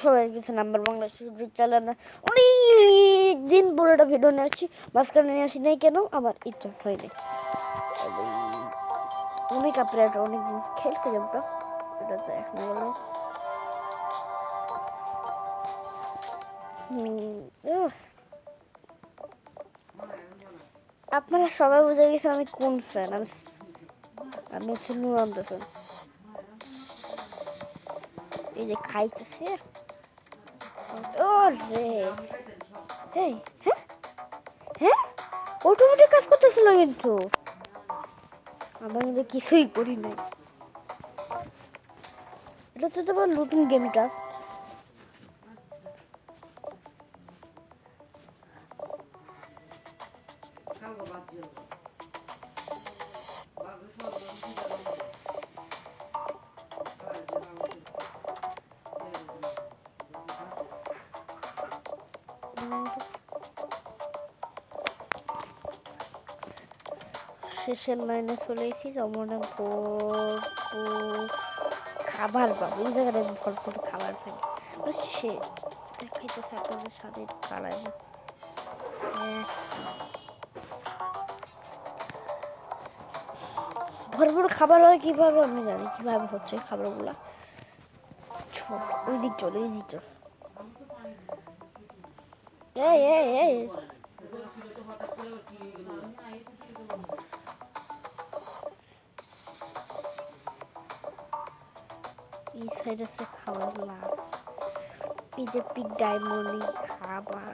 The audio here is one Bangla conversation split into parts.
সবাই কিছু নাম্বার বাংলাদেশ ইউটিউব চ্যানেল অনেক দিন পরে একটা ভিডিও নিয়ে আসছি, মাঝখানে নিয়ে আসি নাই কেন আমার ইচ্ছা হয়নি। অনেক আপনার অনেক দিন খেলতে গেমটা, এটা তো এখন গেলে আপনারা সবাই বুঝে গেছে আমি কোন ফ্যান। আমি হচ্ছে নুরান্ত ফ্যান। এই যে খাইতেছে ও রে, হ্যাঁ হ্যাঁ অটোমেটিক কাজ করতেছিল, কিন্তু আমরা কিন্তু কিছুই করি নাই। এটা তো তোমার নতুন গেমটা। শেষের লাইনে চলে এসেছি, মনে ভরপুর খাবার পাবো। এই জায়গাটায় ভরপুর খাবার থাকে। সে দেখাইতেছে আপনাদের সাথে কালার ভরপুর খাবার হয় কিভাবে আমি জানি, কিভাবে হচ্ছে খাবারগুলা। ওই দিক চল, ওই দিক চল। এই সাইড আছে খাবার লাভ, এই যে পিক ডায়মন্ড খাবার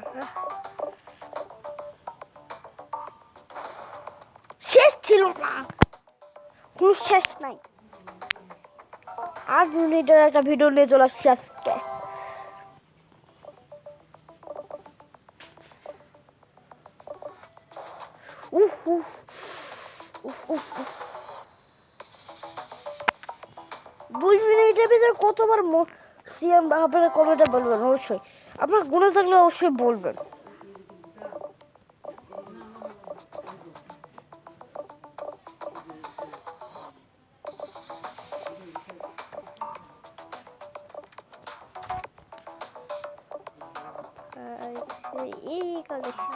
শেষ ছিল না, কোনো শেষ নাই। 8 মিনিটের একটা ভিডিও নিয়ে চলে আসছি আজকে। উফ উফ উফ উফ উফ 2 মিনিটের ভিতরে কতবার সিএম আপনারা কমেন্টে বলবেন, অবশ্যই আপনার গুণে থাকলে অবশ্যই বলবেন। এই কালেকশন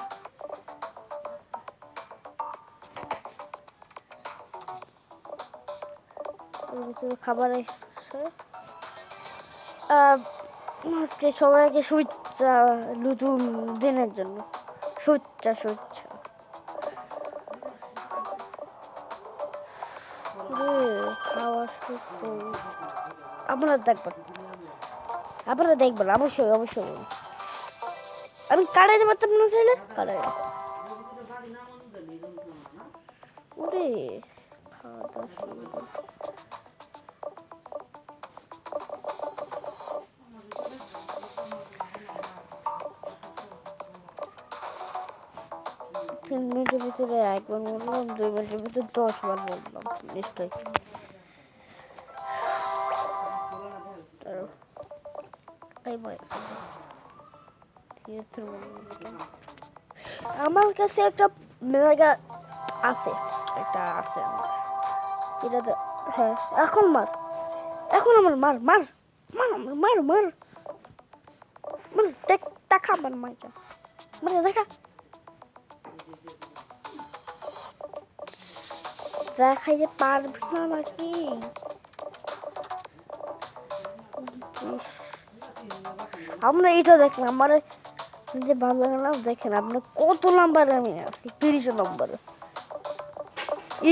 খাবার এসছে। আজকে সবাইকে শুভেচ্ছা নতুন দিনের জন্য, শুভেচ্ছা। খাওয়া শুরু আপনারা দেখবেন অবশ্যই আমি কাটাইতে পারতাম না, চাইলে কাটাই ওরে খাওয়া দাওয়া শুরু। তিন মিনিটের ভিতরে একবার বললাম, 2 মিনিটের ভিতরে 10 বার বললাম নিশ্চয়ই। আমার কাছে একটা মেগা আছে, এটা আছে আমার, এটা হ্যাঁ এখন আমার মার দেখা আমার মাইটা মানে দেখা দেখাইতে পারবি না নাকি? আমরা এটা দেখলাম, আমার যে ভালো লাগলাম। দেখেন আপনার কত নাম্বারে আমি আছি, 30 নম্বরে।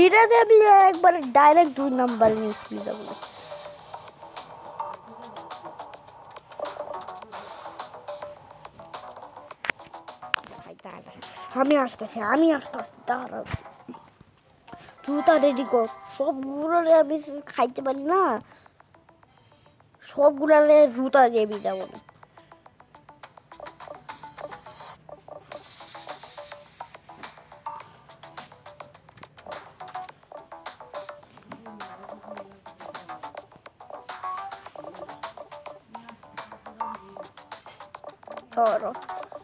এটাতে আমি একবারে ডাইরেক্ট 2 নাম্বারে নিয়ে যাবো। আমি আসতেছি দাঁড়াও, জুতা রেডি কর। সবগুলো আমি খাইতে পারি না, সবগুলো জুতা দিয়ে যাবো না।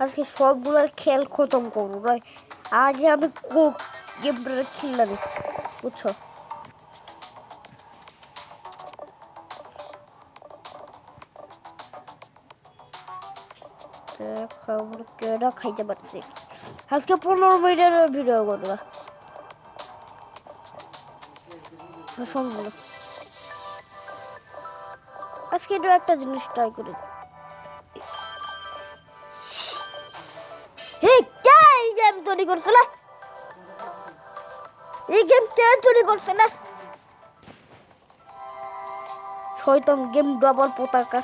আজকে সবগুলোর খেল খতম করবো ভাই। আগে আমি গেমটা খেললাম, বুঝছো? খাবার কেনা খাইতে পারছি আজকে 15 মিনিটের ভিডিও করবো সম্ভব আজকে একটু একটা জিনিস ট্রাই করি এই গেম তৈরি করছে না এই গেম কে তৈরি করছে না শয়তান গেম ডাবল পতাকা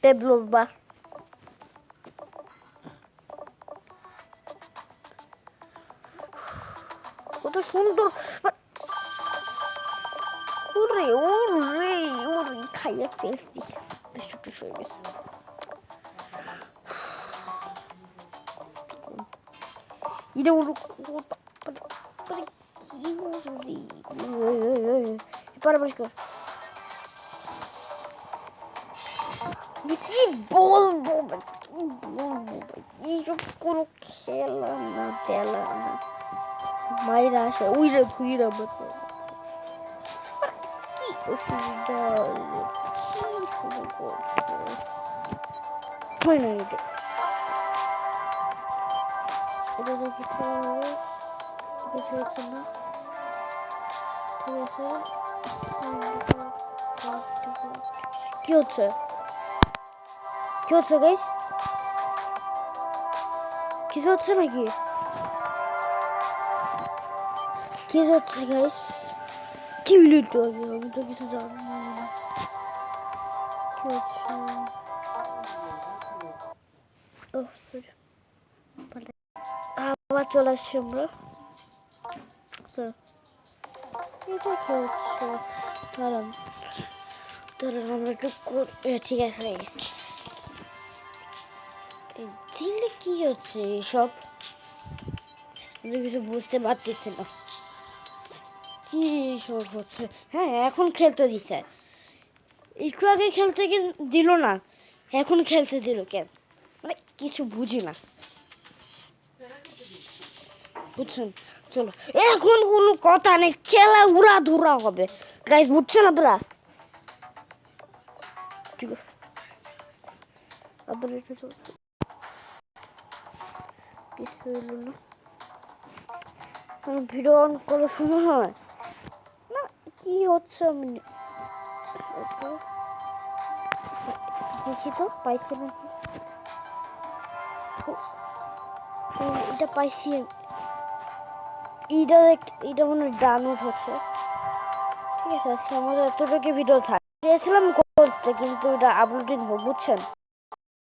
ডেভেলপার কত সুন্দর ওরে ওরে ওরে খাইয়া ফেলছি ছোট হয়ে গেছে এটা হলো কি বলবো কি বলবো এইসব কোনো খেলা না তেলা না মায়েরা আসে উইরা ফুইরা মতো কি অসুবিধা কি শুরু করবো এটা দেখি কিছু হচ্ছে না ঠিক আছে কি হচ্ছে গাইস কিছু হচ্ছে নাকি কি হচ্ছে গাইস কি মিনিট আগে আমি তো কিছু জানি না কি হচ্ছে আবার চলে আসছি আমরা এটা কি হচ্ছে দাঁড়ান আমরা একটু ঠিক আছে দিলে কি হচ্ছে এসব কিছু বুঝতে পারতেছি না কি সব হচ্ছে হ্যাঁ এখন খেলতে দিচ্ছে একটু আগে খেলতে দিল না এখন খেলতে দিল কেন মানে কিছু বুঝি না বুঝছেন চলো এখন কোনো কথা নেই খেলা উড়া ধুরা হবে গাইস বুঝছেন আপনারা ঠিক আছে আবার এটা তো কিছু হলো না ভিডিও অন করার সময় হয় না কি হচ্ছে আমি দেখি তো পাইছি নাকি এটা পাইছি এটা মনে হয় ডাউনলোড হচ্ছে ঠিক আছে আজকে আমাদের এতটুকু ভিডিও থাকে চেয়েছিলাম করতে কিন্তু এটা আপলোডিং হবে বুঝছেন